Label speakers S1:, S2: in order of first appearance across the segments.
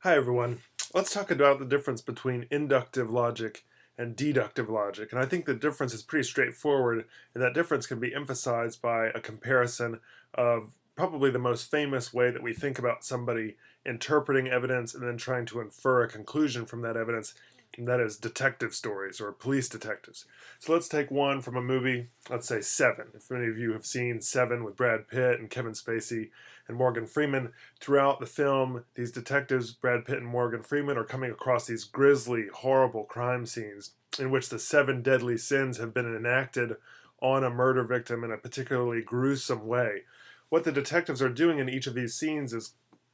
S1: Hi everyone. Let's talk about the difference between inductive logic and deductive logic. And I think the difference is pretty straightforward, and that difference can be emphasized by a comparison of probably the most famous way that we think about somebody interpreting evidence and then trying to infer a conclusion from that evidence, and that is detective stories or police detectives. So let's take one from a movie, let's say Seven. If any of you have seen Seven with Brad Pitt and Kevin Spacey and Morgan Freeman, throughout the film, these detectives, Brad Pitt and Morgan Freeman, are coming across these grisly, horrible crime scenes in which the seven deadly sins have been enacted on a murder victim in a particularly gruesome way. What the detectives are doing in each of these scenes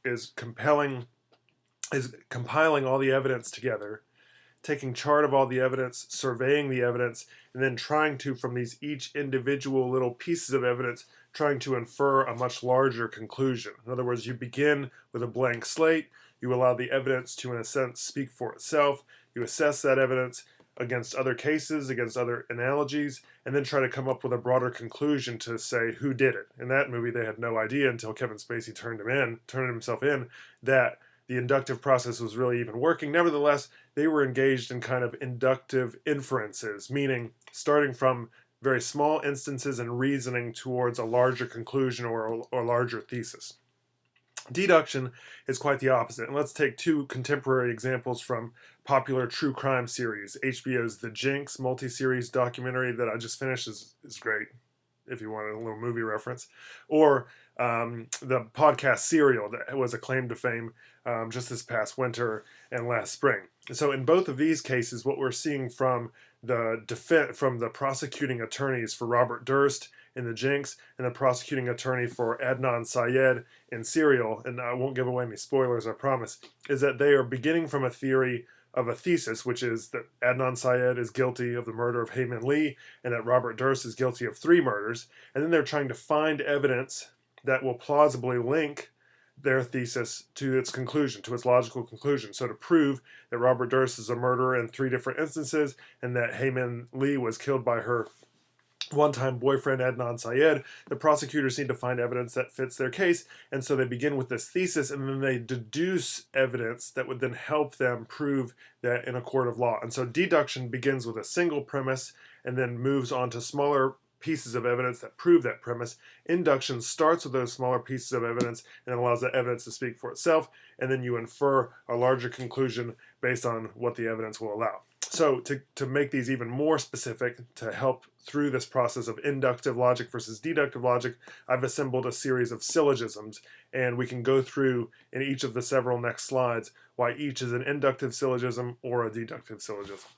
S1: is compelling is compiling all the evidence together, taking chart of all the evidence, surveying the evidence, and then trying to, from these each individual little pieces of evidence, trying to infer a much larger conclusion. In other words, you begin with a blank slate, you allow the evidence to, in a sense, speak for itself, you assess that evidence against other cases, against other analogies, and then try to come up with a broader conclusion to say who did it. In that movie, they had no idea until Kevin Spacey turned himself in, that the inductive process was really even working. Nevertheless, they were engaged in kind of inductive inferences, meaning starting from very small instances and reasoning towards a larger conclusion or larger thesis. Deduction is quite the opposite. And let's take two contemporary examples from popular true crime series. HBO's The Jinx multi-series documentary that I just finished is great, if you want a little movie reference, or the podcast Serial that was acclaimed to fame just this past winter and last spring. So in both of these cases, what we're seeing from the prosecuting attorneys for Robert Durst in The Jinx and the prosecuting attorney for Adnan Syed in Serial, and I won't give away any spoilers, I promise, is that they are beginning from a theory of a thesis, which is that Adnan Syed is guilty of the murder of Heyman Lee and that Robert Durst is guilty of 3 murders. And then they're trying to find evidence that will plausibly link their thesis to its conclusion, to its logical conclusion. So to prove that Robert Durst is a murderer in 3 different instances and that Heyman Lee was killed by her one-time boyfriend Adnan Syed, the prosecutors need to find evidence that fits their case, and so they begin with this thesis, and then they deduce evidence that would then help them prove that in a court of law. And so deduction begins with a single premise and then moves on to smaller pieces of evidence that prove that premise. Induction starts with those smaller pieces of evidence and allows that evidence to speak for itself, and then you infer a larger conclusion based on what the evidence will allow. So to make these even more specific, to help through this process of inductive logic versus deductive logic, I've assembled a series of syllogisms, and we can go through in each of the several next slides why each is an inductive syllogism or a deductive syllogism.